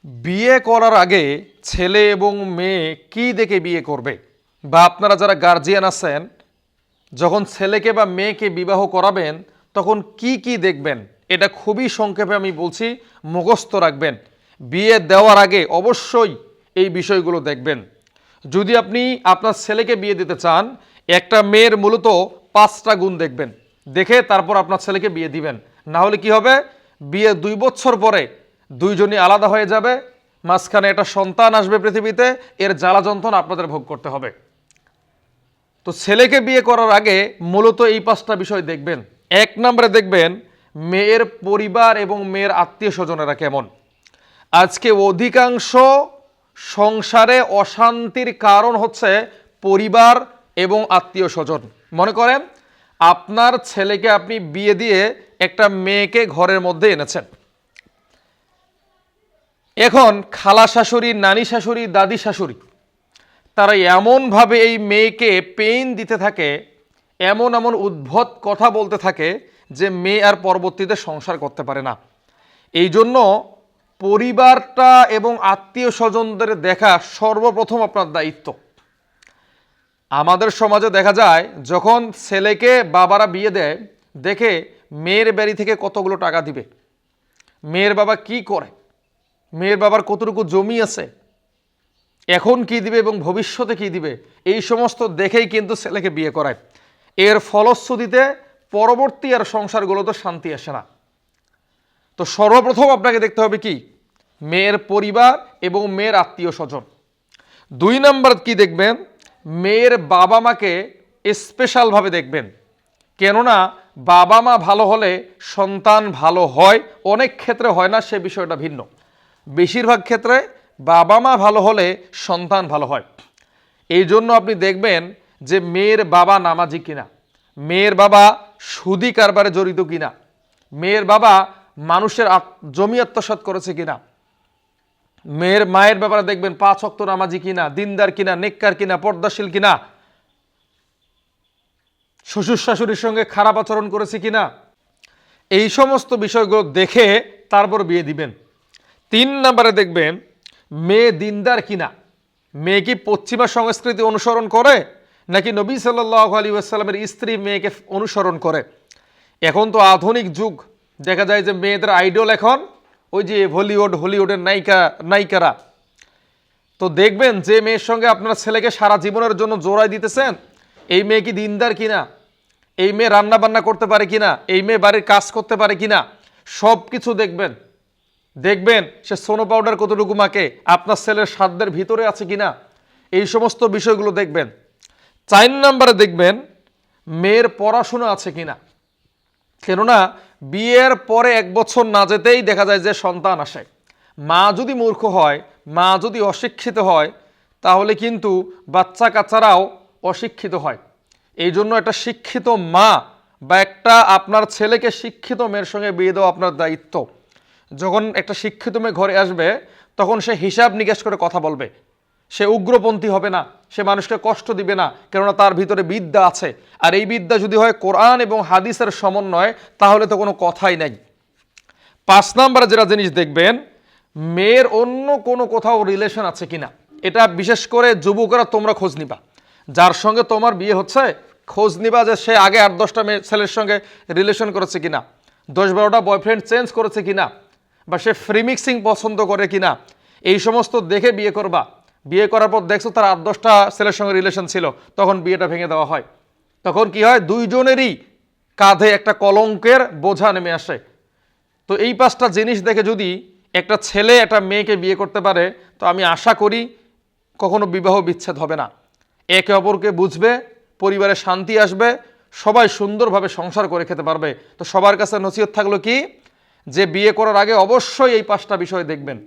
বিয়ে করার আগে ছেলে এবং মেয়ে কি দেখে বিয়ে করবে, বা আপনারা যারা গার্জিয়ান আছেন যখন ছেলেকে বা মেয়েকে বিবাহ করাবেন তখন কি কি দেখবেন, এটা খুবই সংক্ষেপে আমি বলছি, মুখস্থ রাখবেন। বিয়ে দেওয়ার আগে অবশ্যই এই বিষয়গুলো দেখবেন। যদি আপনি আপনার ছেলেকে বিয়ে দিতে চান, একটা মেয়ের মূলত 5টা গুণ দেখবেন, দেখে তারপর আপনার ছেলেকে বিয়ে দিবেন। না হলে কি হবে, বিয়ে 2 বছর পরে দুইজনই আলাদা হয়ে যাবে, মাঝখানে একটা সন্তান আসবে পৃথিবীতে, এর জ্বালা যন্ত্রণা আপনাদের ভোগ করতে হবে। তো ছেলেকে বিয়ে করার আগে মূলত এই 5টা বিষয় দেখবেন। 1 নম্বরে দেখবেন মেয়ের পরিবার এবং মেয়ের আত্মীয় স্বজনেরা কেমন। আজকে অধিকাংশ সংসারে অশান্তির কারণ হচ্ছে পরিবার এবং আত্মীয় স্বজন। মনে করেন আপনার ছেলেকে আপনি বিয়ে দিয়ে একটা মেয়েকে ঘরের মধ্যে এনেছেন, এখন খালা শাশুড়ি, নানি শাশুড়ি, দাদি শাশুড়ি তারা এমনভাবে এই মেয়েকে পেইন দিতে থাকে, এমন এমন উদ্ভট কথা বলতে থাকে যে মেয়ে আর পরবর্তীতে সংসার করতে পারে না। এই জন্য পরিবারটা এবং আত্মীয় স্বজনদের দেখা সর্বপ্রথম আপনার দায়িত্ব। আমাদের সমাজে দেখা যায় যখন ছেলেকে বাবারা বিয়ে দেয়, দেখে মেয়ের বাড়ি থেকে কতগুলো টাকা দিবে, মেয়ের বাবা কি করে, মেয়ের বাবার কতটুকু জমি আছে, এখন কি দিবে এবং ভবিষ্যতে কি দিবে, এই সমস্ত দেখেই কিন্তু ছেলেকে বিয়ে করায়। এর ফলশ্রুতিতে পরবর্তী আর সংসারগুলোতে শান্তি আসে না। তো সর্বপ্রথম আপনাকে দেখতে হবে কি, মেয়ের পরিবার এবং মেয়ের আত্মীয় স্বজন। 2 নম্বর কি দেখবেন, মেয়ের বাবা মাকে স্পেশালভাবে দেখবেন। কেননা বাবা মা ভালো হলে সন্তান ভালো হয়, অনেক ক্ষেত্রে হয় না, সে বিষয়টা ভিন্ন। বেশিরভাগ ক্ষেত্রে বাবা মা ভালো হলে সন্তান ভালো হয়। এই জন্য আপনি দেখবেন যে মেয়ের বাবা নামাজি কিনা, মেয়ের বাবা সুদি কারবারে জড়িত কিনা, মেয়ের বাবা মানুষের জমি আত্মসাৎ করেছে কিনা, মেয়ের মায়ের ব্যাপারে দেখবেন 5 ওয়াক্ত নামাজি কিনা, দিনদার কিনা, নেককার কিনা, পর্দাশীল কিনা, শ্বশুর শাশুড়ির সঙ্গে খারাপ আচরণ করেছে কিনা, এই সমস্ত বিষয়গুলো দেখে তারপর বিয়ে দিবেন। 3 নম্বরে দেখবেন মেয়ে দিনদার কিনা, মেয়ে কি পশ্চিমা সংস্কৃতি অনুসরণ করে নাকি নবী সাল্লাল্লাহু আলাইহি ওয়াসাল্লামের স্ত্রী মেয়েকে অনুসরণ করে। এখন তো আধুনিক যুগ, দেখা যায় যে মেয়েদের আইডল এখন ওই যে হলিউডের নায়িকারা। তো দেখবেন যে মেয়ের সঙ্গে আপনার ছেলেকে সারা জীবনের জন্য জোড়াই দিতেছেন, এই মেয়ে কি দিনদার কিনা, এই মেয়ে রান্না বান্না করতে পারে কিনা, এই মেয়ে বাড়ির কাজ করতে পারে কিনা, সব কিছু দেখবেন। দেখবেন সে সোনো পাউডার কতটুকু মাকে, আপনার ছেলের সাধ্যের ভিতরে আছে কিনা, এই সমস্ত বিষয়গুলো দেখবেন। 4 নম্বরে দেখবেন মেয়ের পড়াশোনা আছে কিনা। কেননা বিয়ের পরে 1 বছর না যেতেই দেখা যায় যে সন্তান আসে। মা যদি মূর্খ হয়, মা যদি অশিক্ষিত হয়, তাহলে কিন্তু বাচ্চা কাচ্চারাও অশিক্ষিত হয়। এই জন্য একটা শিক্ষিত মা বা একটা আপনার ছেলেকে শিক্ষিত মেয়ের সঙ্গে বিয়ে দেওয়া আপনার দায়িত্ব। যখন একটা শিক্ষিত মেয়ে ঘরে আসবে তখন সে হিসাব নিকাশ করে কথা বলবে, সে উগ্রপন্থী হবে না, সে মানুষকে কষ্ট দিবে না, কেননা তার ভিতরে বিদ্যা আছে। আর এই বিদ্যা যদি হয় কোরআন এবং হাদিসের সমন্বয়, তাহলে তো কোনো কথাই নাই। 5 নম্বরে যেটা জিনিস দেখবেন, মেয়ের অন্য কোনো কোথাও রিলেশন আছে কিনা। এটা বিশেষ করে যুবকরা তোমরা খোঁজ নিবা, যার সঙ্গে তোমার বিয়ে হচ্ছে খোঁজ নিবা যে সে আগে 8-10টা ছেলের সঙ্গে রিলেশন করেছে কিনা, 10-12টা বয়ফ্রেন্ড চেঞ্জ করেছে কিনা, বা সে ফ্রি মিক্সিং পছন্দ করে কিনা, এই সমস্ত দেখে বিয়ে করবা। বিয়ে করার পর দেখছো তার 8-10টা ছেলের সঙ্গে রিলেশন ছিল, তখন বিয়েটা ভেঙে দেওয়া হয়। তখন কি হয়, দুইজনেরই কাঁধে একটা কলঙ্কের বোঝা নেমে আসে। তো এই 5টা জিনিস দেখে যদি একটা ছেলে একটা মেয়েকে বিয়ে করতে পারে, তো আমি আশা করি কখনো বিবাহ বিচ্ছেদ হবে না। একে অপরকে বুঝবে, পরিবারে শান্তি আসবে, সবাই সুন্দরভাবে সংসার করে খেতে পারবে। তো সবার কাছে নসিহত থাকলো কি, যে বিয়ে করার আগে অবশ্যই এই 5টা বিষয় দেখবেন।